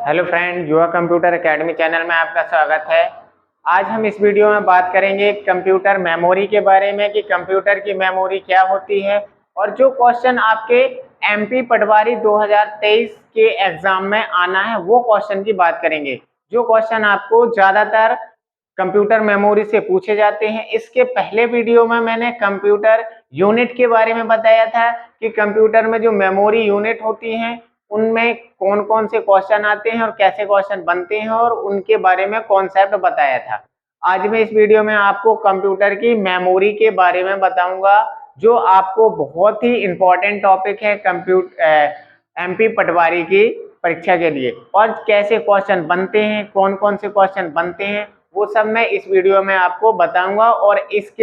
Hello friend, युवा computer academy channel में आपका स्वागत है। आज हम इस वीडियो में बात करेंगे कंप्यूटर मेमोरी के बारे में कि कंप्यूटर की मेमोरी क्या होती है और जो क्वेश्चन आपके एमपी पटवारी 2023 के एग्जाम में आना है वो क्वेश्चन की बात करेंगे। जो क्वेश्चन आपको ज़्यादातर कंप्यूटर मेमोरी से पूछे जाते हैं। इसके पहले वीडियो में मैंने कंप्यूटर यूनिट के बारे में बताया था कि कंप्यूटर में जो मेमोरी यूनिट होती हैं उनमें कौन कौन से क्वेश्चन आते हैं और कैसे क्वेश्चन बनते हैं और उनके बारे में कॉन्सेप्ट बताया था। आज मैं इस वीडियो में आपको कंप्यूटर की मेमोरी के बारे में बताऊंगा, जो आपको बहुत ही इम्पोर्टेंट टॉपिक है एमपी पटवारी की परीक्षा के लिए। और कैसे क्वेश्चन बनते हैं, कौन कौन से क्वेश्चन बनते हैं, वो सब मैं इस वीडियो में आपको बताऊंगा। और इस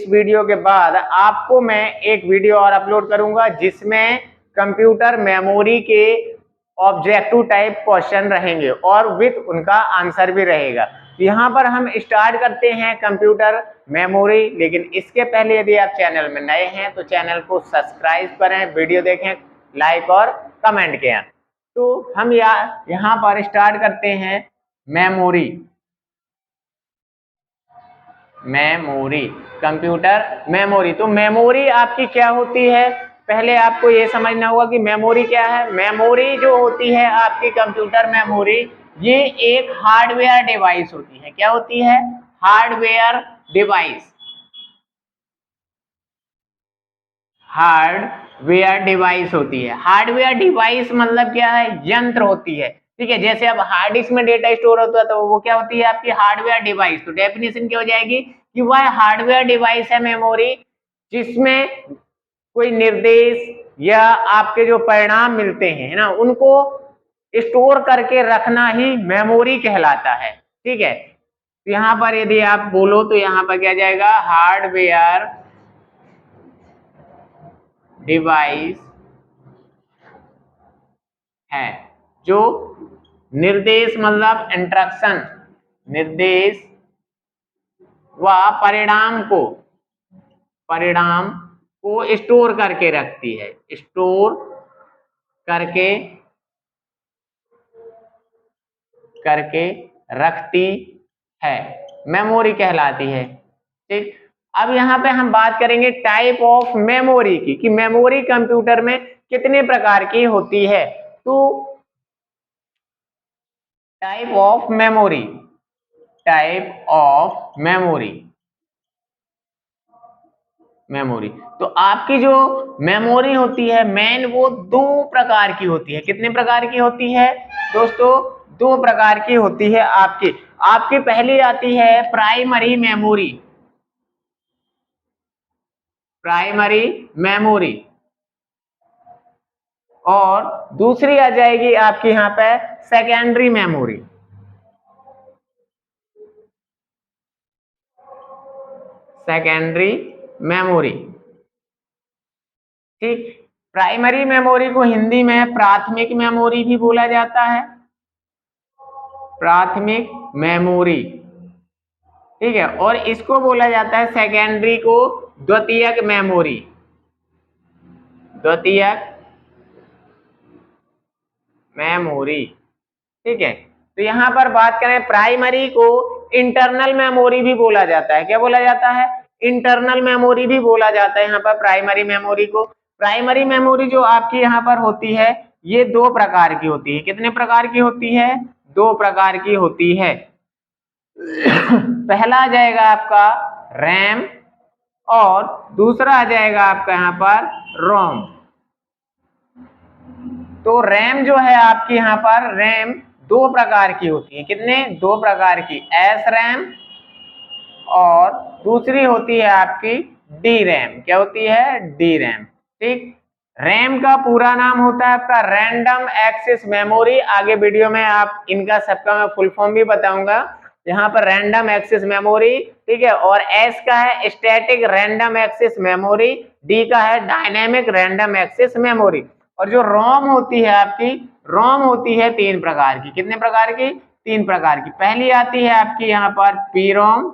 वीडियो के बाद आपको मैं एक वीडियो और अपलोड करूंगा जिसमें कंप्यूटर मेमोरी के ऑब्जेक्टिव टाइप क्वेश्चन रहेंगे और विथ उनका आंसर भी रहेगा। यहाँ पर हम स्टार्ट करते हैं कंप्यूटर मेमोरी। लेकिन इसके पहले यदि आप चैनल में नए हैं तो चैनल को सब्सक्राइब करें, वीडियो देखें, लाइक और कमेंट करें। तो हम यहाँ पर स्टार्ट करते हैं मेमोरी। Computer memory. तो मेमोरी आपकी क्या होती है, पहले आपको ये समझना होगा कि मेमोरी क्या है। मेमोरी जो होती है आपकी कंप्यूटर मेमोरी, ये एक हार्डवेयर डिवाइस होती है। क्या होती है? Hardware device. हार्डवेयर डिवाइस होती है। हार्डवेयर डिवाइस मतलब क्या है? यंत्र होती है। ठीक है, जैसे अब हार्ड डिस्क में डेटा स्टोर होता है तो वो क्या होती है? आपकी हार्डवेयर डिवाइस। तो डेफिनेशन क्या हो जाएगी कि वह हार्डवेयर डिवाइस है मेमोरी, जिसमें कोई निर्देश या आपके जो परिणाम मिलते हैं ना, उनको स्टोर करके रखना ही मेमोरी कहलाता है। ठीक है, तो यहाँ पर यदि आप बोलो तो यहाँ पर क्या जाएगा? हार्डवेयर डिवाइस है जो निर्देश मतलब इंस्ट्रक्शन, निर्देश व परिणाम को स्टोर करके रखती है। स्टोर करके रखती है, मेमोरी कहलाती है। ठीक, अब यहाँ पे हम बात करेंगे टाइप ऑफ मेमोरी की, कि मेमोरी कंप्यूटर में कितने प्रकार की होती है। तो टाइप ऑफ मेमोरी, मेमोरी। तो आपकी जो मेमोरी होती है मेन, वो दो प्रकार की होती है। कितने प्रकार की होती है दोस्तों? दो प्रकार की होती है आपकी। आपकी पहली आती है प्राइमरी मेमोरी। और दूसरी आ जाएगी आपकी यहाँ पे सेकेंडरी मेमोरी। ठीक, प्राइमरी मेमोरी को हिंदी में प्राथमिक मेमोरी भी बोला जाता है। प्राथमिक मेमोरी, ठीक है। और इसको बोला जाता है सेकेंडरी को द्वितीयक मेमोरी। ठीक है, तो यहाँ पर बात करें प्राइमरी को इंटरनल मेमोरी भी बोला जाता है। क्या बोला जाता है? इंटरनल मेमोरी भी बोला जाता है यहाँ पर प्राइमरी मेमोरी को। प्राइमरी मेमोरी जो आपकी यहाँ पर होती है, ये दो प्रकार की होती है। कितने प्रकार की होती है? दो प्रकार की होती है। पहला आ जाएगा आपका रैम और दूसरा आ जाएगा आपका यहाँ पर रोम। तो रैम जो है आपकी यहाँ पर, रैम दो प्रकार की होती है। कितने? दो प्रकार की, एस रैम और दूसरी होती है आपकी डी रैम। क्या होती है? D RAM. ठीक, रैम का पूरा नाम होता है आपका रैंडम एक्सेस मेमोरी। आगे वीडियो में आप इनका सबका मैं फुल फॉर्म भी बताऊंगा। यहाँ पर रैंडम एक्सेस मेमोरी, ठीक है। और एस का है static random access memory, D का है डायनेमिक रैंडम एक्सेस मेमोरी। और जो रोम होती है आपकी, रोम होती है तीन प्रकार की। कितने प्रकार की? तीन प्रकार की। पहली आती है आपकी यहाँ पर पी रोम,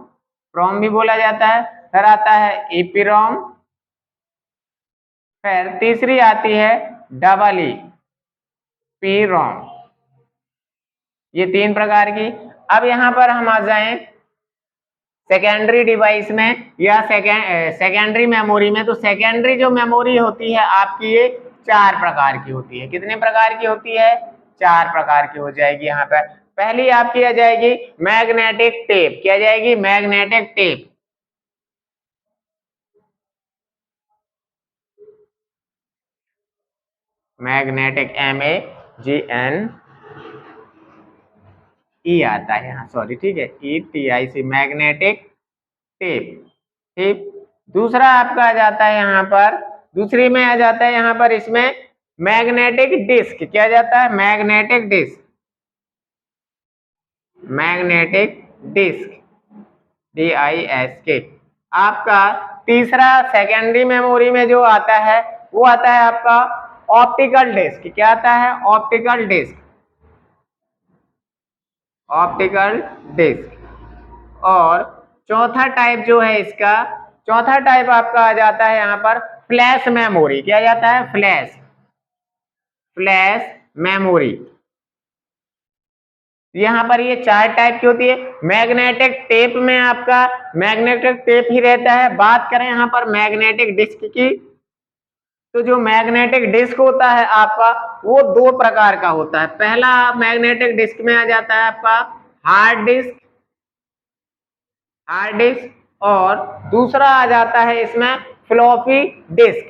रोम भी बोला जाता है। फिर आता है ईपी रोम, फिर तीसरी आती है डबल ई पी रोम। ये 3 प्रकार की। अब यहाँ पर हम आ जाएं सेकेंडरी डिवाइस में या सेकेंडरी मेमोरी में। तो सेकेंडरी जो मेमोरी होती है आपकी ये 4 प्रकार की होती है। कितने प्रकार की होती है? 4 प्रकार की हो जाएगी। यहाँ पर पहली आपकी आ जाएगी मैग्नेटिक टेप। क्या जाएगी? Magnetic tape. मैग्नेटिक MEGNE आता है यहाँ, सॉरी, ठीक है, ETIC, मैग्नेटिक टेप। ठीक। दूसरा आपका आ जाता है यहाँ पर, दूसरी में आ जाता है यहाँ पर इसमें मैग्नेटिक डिस्क। क्या जाता है? Magnetic disk. Magnetic disk, DISK। आपका तीसरा सेकेंडरी मेमोरी में जो आता है वो आता है आपका ऑप्टिकल डिस्क। क्या आता है? Optical disc. Optical disc. और चौथा टाइप जो है इसका, चौथा टाइप आपका आ जाता है यहाँ पर फ्लैश मेमोरी। क्या जाता है? Flash memory. यहाँ पर ये 4 टाइप की होती है। मैग्नेटिक टेप में आपका मैग्नेटिक टेप ही रहता है। बात करें यहाँ पर मैग्नेटिक डिस्क की, तो जो मैग्नेटिक डिस्क होता है आपका वो 2 प्रकार का होता है। पहला मैग्नेटिक डिस्क में आ जाता है आपका हार्ड डिस्क, और दूसरा आ जाता है इसमें फ्लॉपी डिस्क,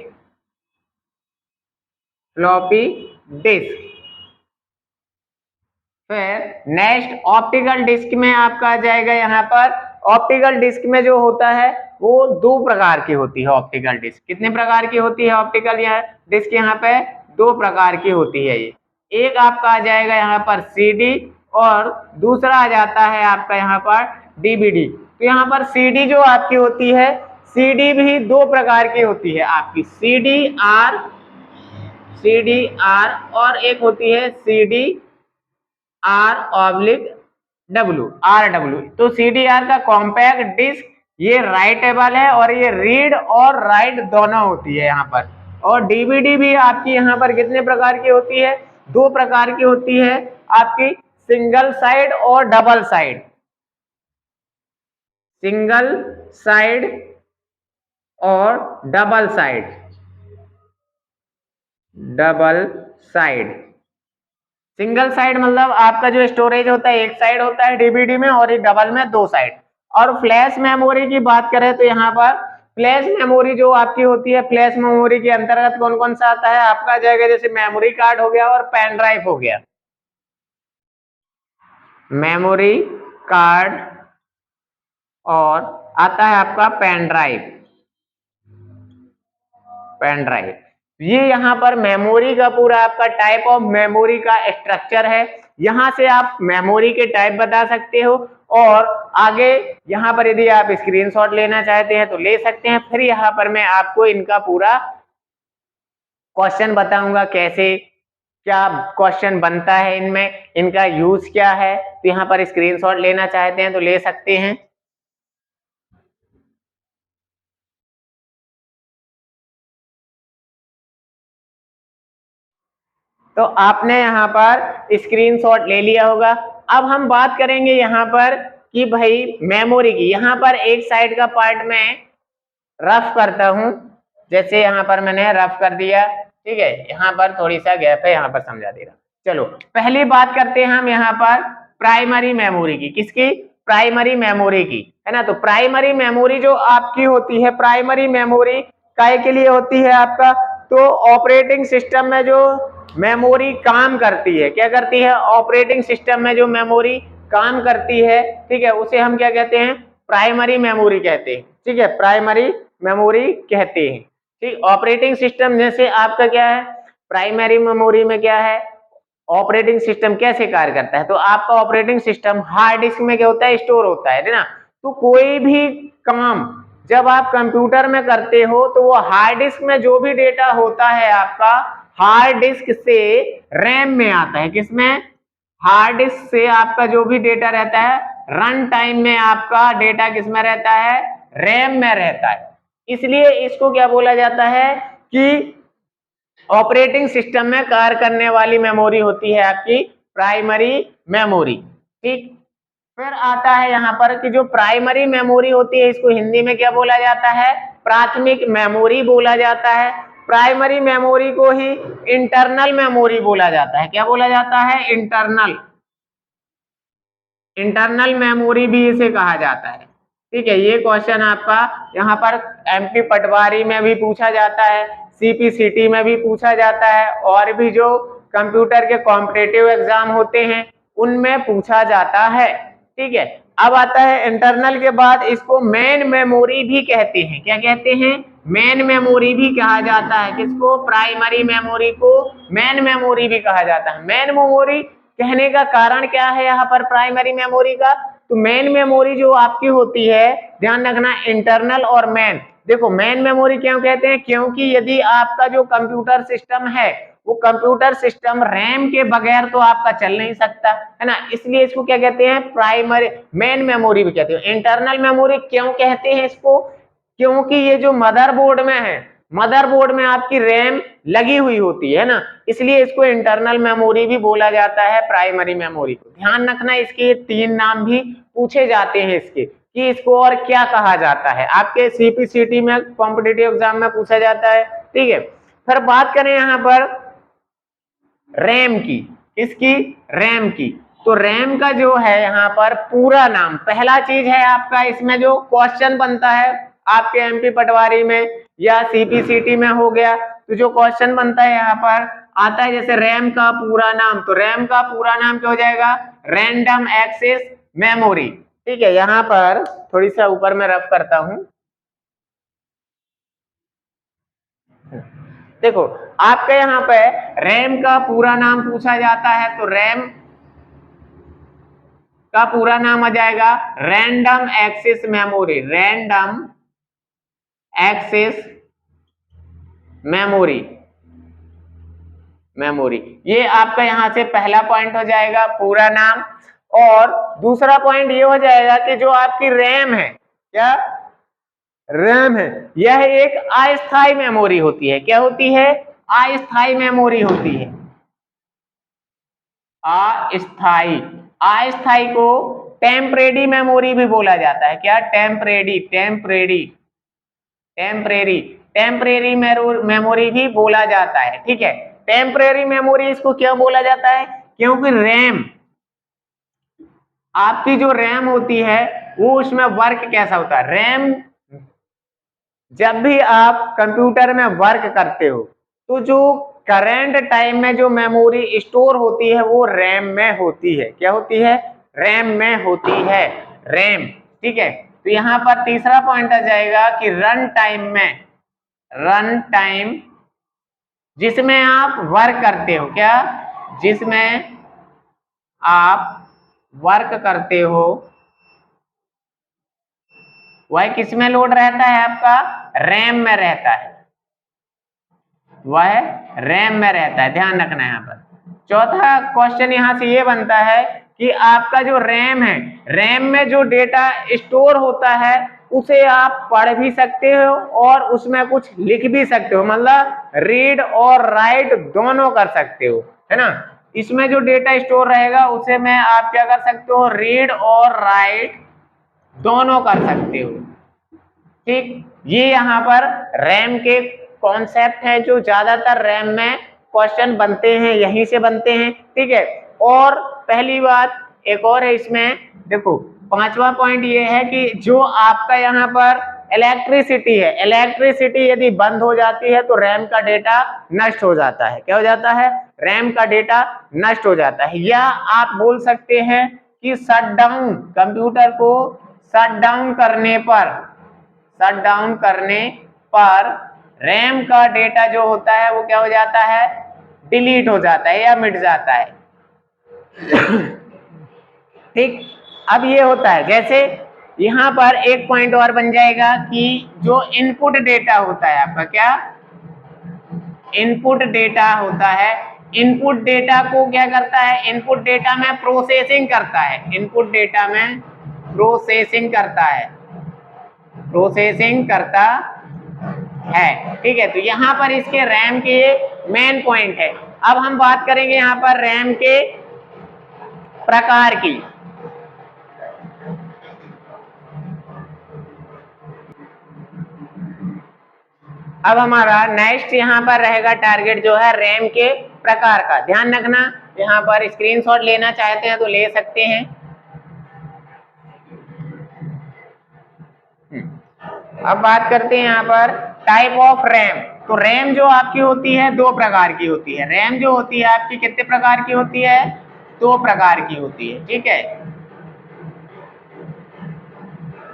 फ्लॉपी डिस्क। फिर नेक्स्ट ऑप्टिकल डिस्क में आपका आ जाएगा यहाँ पर, ऑप्टिकल डिस्क में जो होता है वो 2 प्रकार की होती है। ऑप्टिकल डिस्क कितने प्रकार की होती है? ऑप्टिकल डिस्क यहाँ पे 2 प्रकार की होती है। ये एक आपका आ जाएगा यहाँ पर CD, और दूसरा आ जाता है आपका यहाँ पर DVD। तो यहाँ पर CD जो आपकी होती है, CD भी 2 प्रकार की होती है आपकी, CDR, और एक होती है RW। तो CDR का कॉम्पैक्ट डिस्क ये राइटेबल है, और ये रीड और राइट दोनों होती है यहाँ पर। और DVD भी आपकी यहाँ पर कितने प्रकार की होती है? 2 प्रकार की होती है आपकी, सिंगल साइड और डबल साइड। सिंगल साइड और डबल साइड। सिंगल साइड मतलब आपका जो स्टोरेज होता है एक साइड होता है DVD में, और एक डबल में 2 साइड। और फ्लैश मेमोरी की बात करें तो यहाँ पर फ्लैश मेमोरी जो आपकी होती है, फ्लैश मेमोरी के अंतर्गत कौन कौन सा आता है आपका? जाएगा जैसे मेमोरी कार्ड हो गया और पेन ड्राइव हो गया। मेमोरी कार्ड और आता है आपका पेन ड्राइव। ये यहाँ पर मेमोरी का पूरा आपका टाइप ऑफ मेमोरी का स्ट्रक्चर है। यहाँ से आप मेमोरी के टाइप बता सकते हो, और आगे यहाँ पर यदि आप स्क्रीनशॉट लेना चाहते हैं तो ले सकते हैं। फिर यहाँ पर मैं आपको इनका पूरा क्वेश्चन बताऊंगा, कैसे क्या क्वेश्चन बनता है इनमें, इनका यूज क्या है। तो यहाँ पर स्क्रीनशॉट लेना चाहते हैं तो ले सकते हैं। तो आपने यहाँ पर स्क्रीनशॉट ले लिया होगा। अब हम बात करेंगे यहाँ पर कि भाई मेमोरी की, यहाँ पर एक साइड का पार्ट में रफ करता हूं। जैसे यहाँ पर मैंने रफ कर दिया, ठीक है, यहाँ पर थोड़ी सा गैप है, यहाँ पर समझा दे रहा। चलो पहली बात करते हैं हम यहाँ पर प्राइमरी मेमोरी की। किसकी? प्राइमरी मेमोरी की, है ना। तो प्राइमरी मेमोरी जो आपकी होती है, प्राइमरी मेमोरी काय के लिए होती है आपका? तो ऑपरेटिंग सिस्टम में जो मेमोरी काम करती है, क्या करती है? ऑपरेटिंग सिस्टम में जो मेमोरी काम करती है, ठीक है, उसे हम क्या कहते हैं? प्राइमरी मेमोरी कहते हैं, ठीक है, प्राइमरी मेमोरी कहते हैं। ठीक, ऑपरेटिंग सिस्टम जैसे आपका क्या है, प्राइमरी मेमोरी में क्या है, ऑपरेटिंग सिस्टम कैसे कार्य करता है? तो आपका ऑपरेटिंग सिस्टम हार्ड डिस्क में क्या होता है? स्टोर होता है ना। तो कोई भी काम जब आप कंप्यूटर में करते हो तो वो हार्ड डिस्क में जो भी डेटा होता है आपका हार्ड डिस्क से रैम में आता है। किसमें? हार्ड डिस्क से आपका जो भी डेटा रहता है रन टाइम में आपका डेटा किसमें रहता है? रैम में रहता है। इसलिए इसको क्या बोला जाता है कि ऑपरेटिंग सिस्टम में कार्य करने वाली मेमोरी होती है आपकी प्राइमरी मेमोरी। ठीक, फिर आता है यहाँ पर कि जो प्राइमरी मेमोरी होती है इसको हिंदी में क्या बोला जाता है, प्राथमिक मेमोरी बोला जाता है। प्राइमरी मेमोरी को ही इंटरनल मेमोरी बोला जाता है। क्या बोला जाता है, इंटरनल मेमोरी भी इसे कहा जाता है। ठीक है, ये क्वेश्चन आपका यहाँ पर एमपी पटवारी में भी पूछा जाता है, सीपीसीटी में भी पूछा जाता है, और भी जो कंप्यूटर के कॉम्पिटिटिव एग्जाम होते हैं उनमें पूछा जाता है। ठीक है, अब आता है इंटरनल के बाद इसको मेन मेमोरी भी कहते हैं। क्या कहते हैं, मेन मेमोरी भी कहा जाता है। किसको, प्राइमरी मेमोरी को मेन मेमोरी भी कहा जाता है। मेन मेमोरी कहने का कारण क्या है यहाँ पर प्राइमरी मेमोरी का, तो मेन मेमोरी जो आपकी होती है, ध्यान रखना इंटरनल और मेन। देखो मेन मेमोरी क्यों कहते हैं, क्योंकि यदि आपका जो कंप्यूटर सिस्टम है वो कंप्यूटर सिस्टम रैम के बगैर तो आपका चल नहीं सकता है ना, इसलिए इसको क्या कहते हैं, प्राइमरी मेन मेमोरी भी कहते हैं। इंटरनल मेमोरी क्यों कहते हैं इसको, क्योंकि ये जो मदरबोर्ड में है, मदरबोर्ड में आपकी रैम लगी हुई होती है ना, इसलिए इसको इंटरनल मेमोरी भी बोला जाता है, प्राइमरी मेमोरी को। ध्यान रखना इसके 3 नाम भी पूछे जाते हैं इसके, कि इसको और क्या कहा जाता है, आपके सीपीसीटी में कॉम्पिटिटिव एग्जाम में पूछा जाता है। ठीक है, फिर बात करें यहाँ पर रैम की, किसकी, रैम की। तो रैम का जो है यहाँ पर पूरा नाम, पहला चीज है आपका इसमें जो क्वेश्चन बनता है आपके एमपी पटवारी में या सीपीसीटी में हो गया, तो जो क्वेश्चन बनता है यहाँ पर आता है जैसे रैम का पूरा नाम, तो रैम का पूरा नाम क्या हो जाएगा, रैंडम एक्सेस मेमोरी। ठीक है, यहाँ पर थोड़ी सा ऊपर में रफ करता हूं, देखो आपके यहाँ पे रैम का पूरा नाम पूछा जाता है, तो रैम का पूरा नाम आ जाएगा random access memory, random access memory, memory. ये आपका यहां से पहला पॉइंट हो जाएगा, पूरा नाम। और दूसरा पॉइंट ये हो जाएगा कि जो आपकी रैम है, क्या रैम है, यह एक अस्थायी मेमोरी होती है। क्या होती है, अस्थायी मेमोरी होती है, अस्थायी। अस्थायी को टेम्परेरी मेमोरी भी बोला जाता है। क्या, temporary, temporary, temporary, temporary memory भी बोला जाता है। ठीक है, टेम्परेरी मेमोरी इसको क्यों बोला जाता है, क्योंकि रैम, आपकी जो रैम होती है वो उसमें वर्क कैसा होता है, रैम जब भी आप कंप्यूटर में वर्क करते हो तो जो करंट टाइम में जो मेमोरी स्टोर होती है वो रैम में होती है। क्या होती है, रैम में होती है, रैम। ठीक है, तो यहां पर तीसरा पॉइंट आ जाएगा कि रन टाइम में, रन टाइम जिसमें आप वर्क करते हो, क्या, जिसमें आप वर्क करते हो वह किस में लोड रहता है, आपका रैम में रहता है, वह रैम में रहता है। ध्यान रखना है यहाँ पर। चौथा क्वेश्चन यहाँ से ये बनता है कि आपका जो रैम है, रैम में जो डेटा स्टोर होता है उसे आप पढ़ भी सकते हो और उसमें कुछ लिख भी सकते हो, मतलब रीड और राइट दोनों कर सकते हो, है ना। इसमें जो डेटा स्टोर रहेगा उसे में आप क्या कर सकते हो, रीड और राइट दोनों कर सकते हो। ठीक, ये यहाँ पर रैम के कॉन्सेप्ट है जो ज्यादातर रैम में क्वेश्चन बनते हैं, यहीं से बनते हैं। ठीक है, और पहली बात एक और है इसमें, देखो पांचवा पॉइंट ये है कि जो आपका यहाँ पर इलेक्ट्रिसिटी है, इलेक्ट्रिसिटी यदि बंद हो जाती है तो रैम का डेटा नष्ट हो जाता है। क्या हो जाता है, रैम का डेटा नष्ट हो जाता है। या आप बोल सकते हैं कि शट डाउन, कंप्यूटर को शट डाउन करने पर, शट डाउन करने पर रैम का डेटा जो होता है वो क्या हो जाता है, डिलीट हो जाता है या मिट जाता है। ठीक, अब ये होता है, जैसे यहां पर एक पॉइंट और बन जाएगा कि जो इनपुट डेटा होता है आपका, क्या इनपुट डेटा होता है, इनपुट डेटा को क्या करता है, इनपुट डेटा में प्रोसेसिंग करता है, इनपुट डेटा में प्रोसेसिंग करता है, प्रोसेसिंग करता है। ठीक है, तो यहाँ पर इसके रैम के मेन पॉइंट है। अब हम बात करेंगे यहाँ पर रैम के प्रकार की। अब हमारा नेक्स्ट यहाँ पर रहेगा टारगेट जो है रैम के प्रकार का। ध्यान रखना, यहाँ पर स्क्रीनशॉट लेना चाहते हैं तो ले सकते हैं। अब बात करते हैं यहाँ पर टाइप ऑफ रैम। तो रैम जो आपकी होती है दो प्रकार की होती है। रैम जो होती है आपकी कितने प्रकार की होती है? दो प्रकार की होती है। ठीक है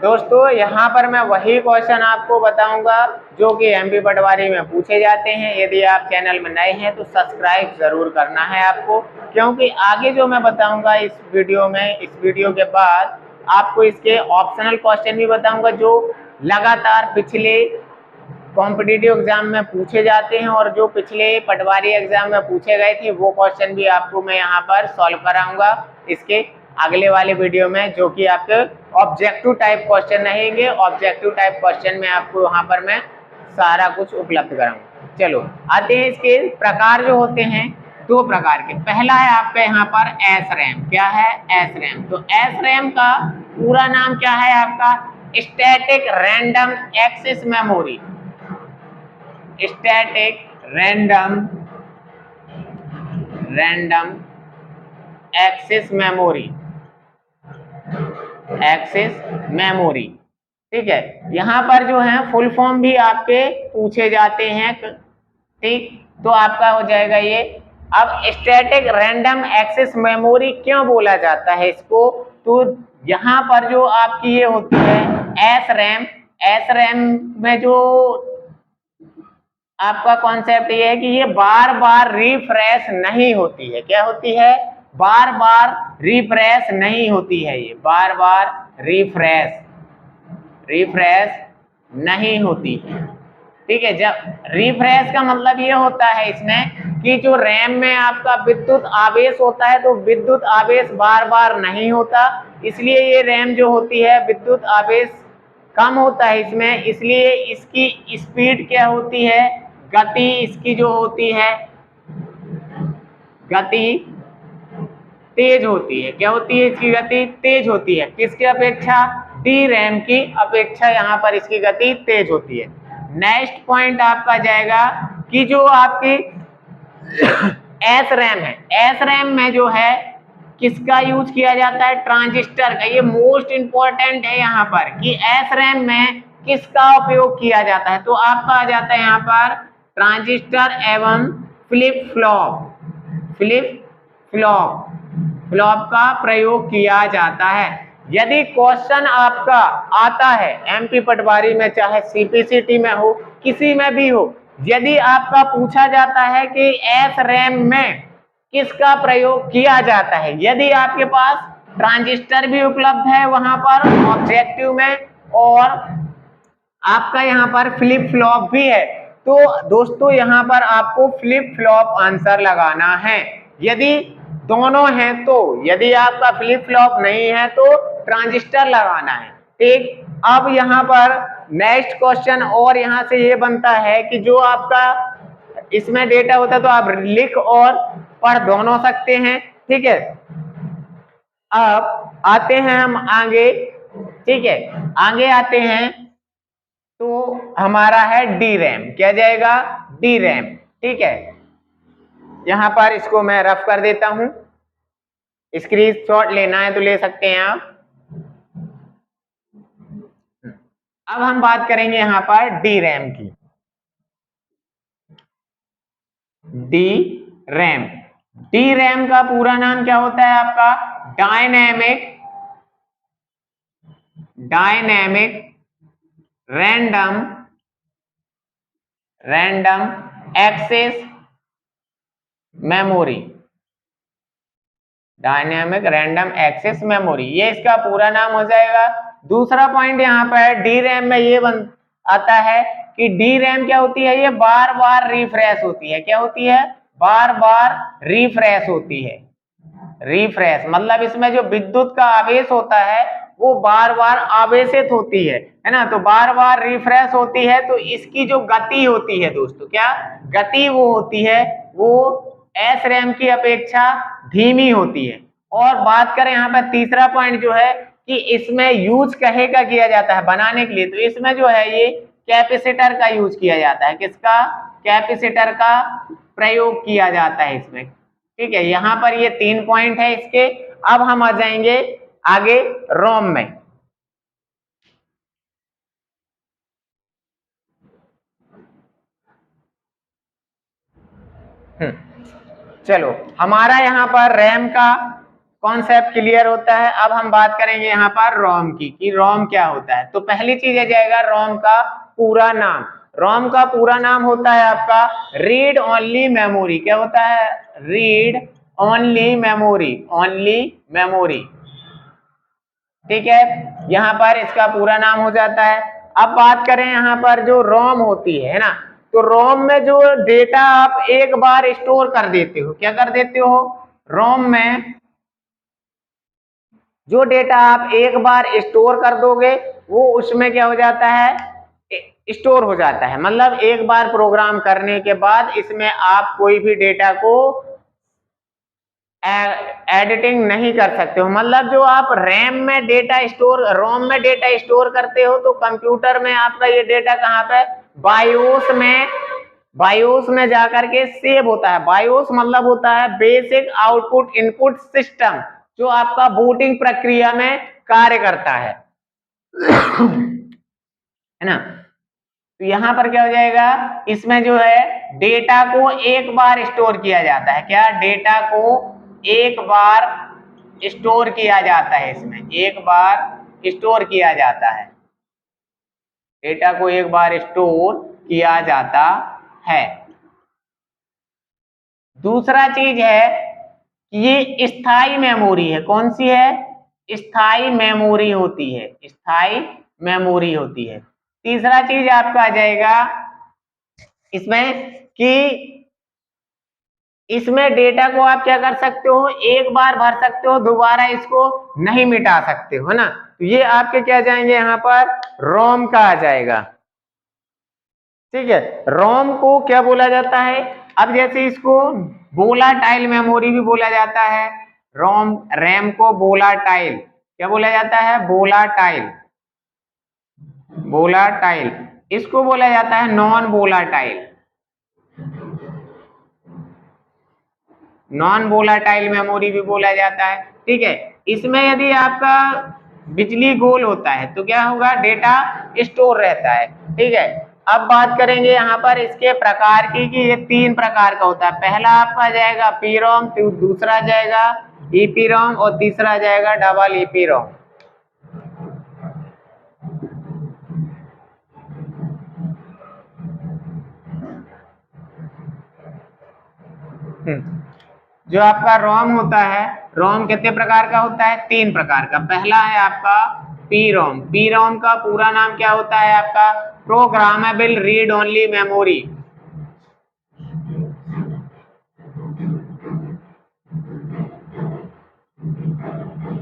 दोस्तों, यहाँ पर मैं वही क्वेश्चन आपको बताऊंगा जो कि एमपी पटवारी में पूछे जाते हैं। यदि आप चैनल में नए हैं तो सब्सक्राइब जरूर करना है आपको, क्योंकि आगे जो मैं बताऊंगा इस वीडियो के बाद आपको इसके ऑप्शनल क्वेश्चन भी बताऊंगा जो लगातार पिछले कॉम्पिटिटिव एग्जाम में पूछे जाते हैं और जो पिछले पटवारी एग्जाम में पूछे गए थे वो क्वेश्चन भी आपको मैं यहाँ पर सॉल्व कराऊंगा इसके अगले वाले वीडियो में, जो कि आपके ऑब्जेक्टिव टाइप क्वेश्चन रहेंगे। ऑब्जेक्टिव टाइप क्वेश्चन में आपको यहाँ पर मैं सारा कुछ उपलब्ध कराऊंगा। चलो आते हैं इसके प्रकार जो होते हैं दो प्रकार के। पहला है आपका यहाँ पर एस रैम। क्या है? S RAM. तो एस रैम का पूरा नाम क्या है आपका? Static random access memory. Static random access memory. Access memory. ठीक है, यहाँ पर जो है फुल फॉर्म भी आपके पूछे जाते हैं। ठीक, तो आपका हो जाएगा ये। अब स्टैटिक रैंडम एक्सेस मेमोरी क्यों बोला जाता है इसको? तो यहाँ पर जो आपकी ये होती है एस रैम में जो आपका कॉन्सेप्ट ये है कि ये बार बार रिफ्रेश नहीं होती है। क्या होती है? बार बार रिफ्रेश नहीं होती है। ये बार बार रिफ्रेश नहीं होती है। ठीक है, जब रिफ्रेश का मतलब ये होता है इसमें कि जो रैम में आपका विद्युत आवेश होता है तो विद्युत आवेश बार बार नहीं होता, इसलिए ये रैम जो होती है विद्युत आवेश कम होता है इसमें, इसलिए इसकी स्पीड क्या होती है? गति इसकी जो होती है गति तेज होती है। क्या होती है? इसकी गति तेज होती है। किसकी अपेक्षा? डी रैम की अपेक्षा यहाँ पर इसकी गति तेज होती है। नेक्स्ट पॉइंट आपका जाएगा कि जो आपकी एस रैम है, एस रैम में जो है किसका यूज किया जाता है? ट्रांजिस्टर का। ये मोस्ट इंपॉर्टेंट है यहाँ पर कि एस रैम में किसका उपयोग किया जाता है। तो आपका आ जाता है यहाँ पर ट्रांजिस्टर एवं फ्लिप फ्लॉप का प्रयोग किया जाता है। यदि क्वेश्चन आपका आता है एमपी पटवारी में, चाहे सीपीसीटी में हो, किसी में भी हो, यदि आपका पूछा जाता है कि एस रैम में किसका प्रयोग किया जाता है, यदि आपके पास ट्रांजिस्टर भी उपलब्ध है वहां पर ऑब्जेक्टिव में और आपका यहाँ पर फ्लिप फ्लॉप भी है, तो दोस्तों यहाँ पर आपको फ्लिप फ्लॉप आंसर लगाना है। यदि दोनों हैं तो, यदि आपका फ्लिप फ्लॉप नहीं है तो ट्रांजिस्टर लगाना है। ठीक, अब यहाँ पर नेक्स्ट क्वेश्चन और यहाँ से ये बनता है कि जो आपका इसमें डेटा होता है तो आप लिख और पढ़ दोनों सकते हैं। ठीक है, अब आते हैं हम आगे। ठीक है, आगे आते हैं तो हमारा है डी रैम। क्या जाएगा? D RAM. ठीक है, यहां पर इसको मैं रफ कर देता हूं, स्क्रीनशॉट लेना है तो ले सकते हैं आप। अब हम बात करेंगे यहां पर डी रैम की। डी रैम का पूरा नाम क्या होता है आपका? Dynamic random access memory. Dynamic random access memory, ये इसका पूरा नाम हो जाएगा। दूसरा पॉइंट यहाँ पर डी रैम में ये आता है कि डी रैम क्या होती है? ये बार बार रिफ्रेश होती है। क्या होती है? बार बार रिफ्रेश होती है। रिफ्रेश मतलब इसमें जो विद्युत का आवेश होता है वो बार बार आवेशित होती है ना, तो बार बार रिफ्रेश होती है। तो इसकी जो गति होती है दोस्तों, क्या गति वो होती है, वो एस रैम की अपेक्षा धीमी होती है। और बात करें यहाँ पर तीसरा पॉइंट जो है कि इसमें यूज कहे का किया जाता है बनाने के लिए, तो इसमें जो है ये कैपेसिटर का यूज किया जाता है। किसका? कैपेसिटर का प्रयोग किया जाता है इसमें। ठीक है, यहाँ पर ये 3 पॉइंट है इसके। अब हम आ जाएंगे आगे रोम में। चलो, हमारा यहाँ पर रैम का कॉन्सेप्ट क्लियर होता है। अब हम बात करेंगे यहाँ पर रोम की कि रोम क्या होता है। तो पहली चीज आ जाएगा रोम का पूरा नाम। रोम का पूरा नाम होता है आपका रीड ओनली मेमोरी। क्या होता है? Read only memory, only memory. ठीक है, यहाँ पर इसका पूरा नाम हो जाता है। अब बात करें यहाँ पर जो रोम होती है ना, तो रोम में जो डेटा आप एक बार स्टोर कर देते हो, क्या कर देते हो? रोम में जो डेटा आप एक बार स्टोर कर दोगे वो उसमें क्या हो जाता है? स्टोर हो जाता है। मतलब एक बार प्रोग्राम करने के बाद इसमें आप कोई भी डेटा को एडिटिंग नहीं कर सकते हो। मतलब जो आप रैम में डेटा स्टोर, रोम में डेटा स्टोर करते हो, तो कंप्यूटर में आपका ये डेटा कहाँ पे? बायोस में, बायोस में जाकर के सेव होता है। बायोस मतलब होता है बेसिक आउटपुट इनपुट सिस्टम, जो आपका बूटिंग प्रक्रिया में कार्य करता है ना। तो यहां पर क्या हो जाएगा? इसमें जो है डेटा को एक बार स्टोर किया जाता है। क्या? डेटा को एक बार स्टोर किया जाता है। इसमें एक बार स्टोर किया जाता है, डेटा को एक बार स्टोर किया जाता है। दूसरा चीज है कि ये स्थायी मेमोरी है। कौन सी है? स्थायी मेमोरी होती है, स्थायी मेमोरी होती है। तीसरा चीज आपका आ जाएगा इसमें कि इसमें डेटा को आप क्या कर सकते हो? एक बार भर सकते हो, दोबारा इसको नहीं मिटा सकते हो ना। तो ये आपके क्या जाएंगे यहाँ पर? रोम का आ जाएगा। ठीक है, रोम को क्या बोला जाता है? अब जैसे इसको वोलाटाइल मेमोरी भी बोला जाता है। रोम, रैम को वोलाटाइल, क्या बोला जाता है? Volatile, volatile. इसको बोला जाता है non volatile, non volatile memory भी बोला जाता है। ठीक है, इसमें यदि आपका बिजली गोल होता है तो क्या होगा? डेटा स्टोर रहता है। ठीक है, अब बात करेंगे यहाँ पर इसके प्रकार की कि ये 3 प्रकार का होता है। पहला आपका आ जाएगा पीरोम, दूसरा आ जाएगा ईपीरोम और तीसरा आ जाएगा डबल ईपीरोम। जो आपका रोम होता है, रोम कितने प्रकार का होता है? 3 प्रकार का। पहला है आपका पी रोम। पी रोम का पूरा नाम क्या होता है आपका? Programmable read only memory.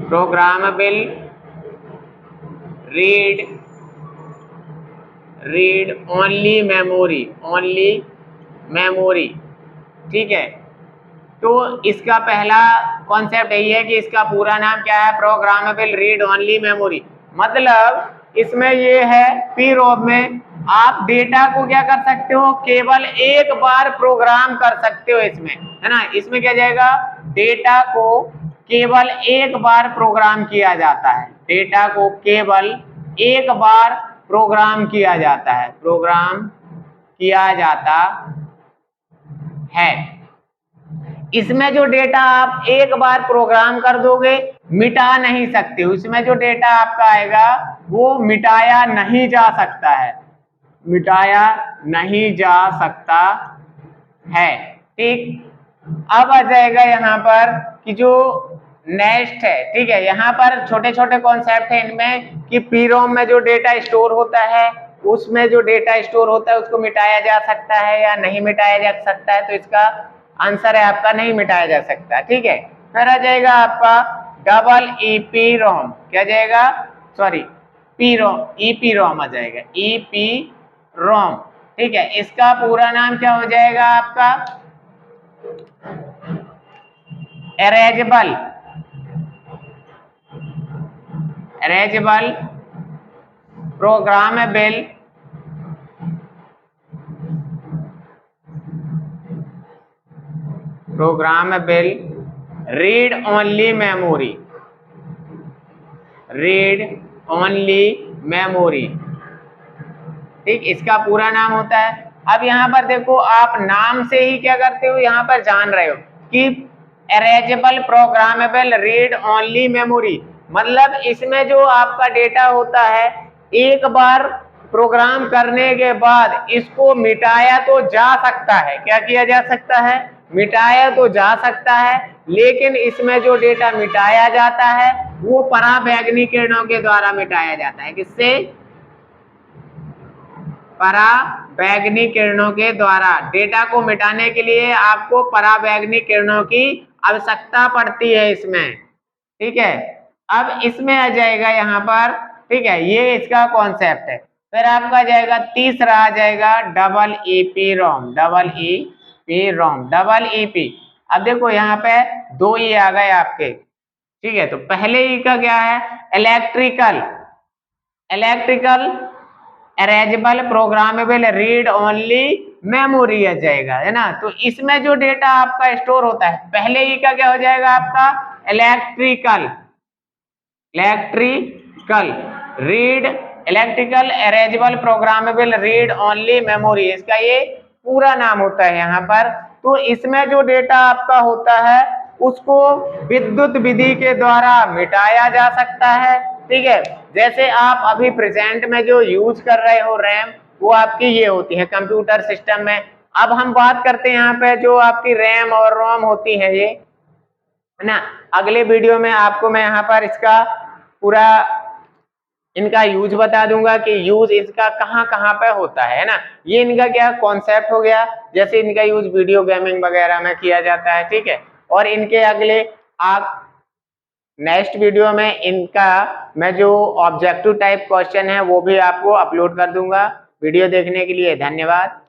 Programmable read only memory, only memory. ठीक है, तो इसका पहला कॉन्सेप्ट यही है कि इसका पूरा नाम क्या है? Programmable read only memory. मतलब इसमें ये है पी रोम में आप डेटा को क्या कर सकते हो? केवल एक बार प्रोग्राम कर सकते हो इसमें, है ना। इसमें क्या जाएगा? डेटा को केवल एक बार प्रोग्राम किया जाता है, डेटा को केवल एक बार प्रोग्राम किया जाता है, प्रोग्राम किया जाता है। इसमें जो डेटा आप एक बार प्रोग्राम कर दोगे मिटा नहीं सकते हो। इसमें जो डेटा आपका आएगा वो मिटाया नहीं जा सकता है, मिटाया नहीं जा सकता है। ठीक, अब आ जाएगा यहाँ पर कि जो नेक्स्ट है। ठीक है, यहाँ पर छोटे छोटे कॉन्सेप्ट है इनमें कि पीरोम में जो डेटा स्टोर होता है, उसमें जो डेटा स्टोर होता है उसको मिटाया जा सकता है या नहीं मिटाया जा सकता है। तो इसका आंसर है आपका नहीं मिटाया जा सकता। ठीक है, फिर आ जाएगा आपका डबल ईपी रोम। क्या जाएगा? सॉरी, पी रोम, ईपी रोम आ जाएगा, ईपी रोम। ठीक है, इसका पूरा नाम क्या हो जाएगा आपका? Erasable, erasable programmable read only memory, read only memory. ठीक, इसका पूरा नाम होता है। अब यहाँ पर देखो, आप नाम से ही क्या करते हो, यहाँ पर जान रहे हो कि अरेंजेबल प्रोग्रामेबल रीड ओनली मेमोरी, मतलब इसमें जो आपका डेटा होता है एक बार प्रोग्राम करने के बाद इसको मिटाया तो जा सकता है। क्या किया जा सकता है, मिटाया तो जा सकता है, लेकिन इसमें जो डेटा मिटाया जाता है वो पराबैंगनी किरणों के द्वारा मिटाया जाता है। किससे, पराबैंगनी किरणों के द्वारा। डेटा को मिटाने के लिए आपको पराबैंगनी किरणों की आवश्यकता पड़ती है इसमें। ठीक है, अब इसमें आ जाएगा यहाँ पर, ठीक है, ये इसका कॉन्सेप्ट है। फिर आपका जाएगा तीसरा, आ जाएगा डबल ईपी रोम, डबल ईपी रोम, डबल ईपी। अब देखो यहाँ पे दो ई आ गए आपके, ठीक है। तो पहले ई का क्या है, electrical erasable programmable read only memory आ जाएगा, है ना। तो इसमें जो डेटा आपका स्टोर होता है, पहले ई का क्या हो जाएगा आपका, electrical read, electrical erasable programmable read only memory, इसका ये पूरा नाम होता है यहाँ पर। तो इसमें जो डेटा आपका होता है उसको विद्युत विधि के द्वारा मिटाया जा सकता है। ठीक है, जैसे आप अभी प्रेजेंट में जो यूज कर रहे हो रैम, वो आपकी ये होती है कंप्यूटर सिस्टम में। अब हम बात करते हैं यहाँ पे जो आपकी रैम और रोम होती है, ये है ना। अगले वीडियो में आपको मैं यहाँ पर इसका पूरा इनका यूज बता दूंगा कि यूज इसका कहाँ कहाँ पे होता है ना। ये इनका क्या कॉन्सेप्ट हो गया, जैसे इनका यूज वीडियो गेमिंग वगैरह में किया जाता है। ठीक है, और इनके अगले आप नेक्स्ट वीडियो में इनका मैं जो ऑब्जेक्टिव टाइप क्वेश्चन है वो भी आपको अपलोड कर दूंगा। वीडियो देखने के लिए धन्यवाद।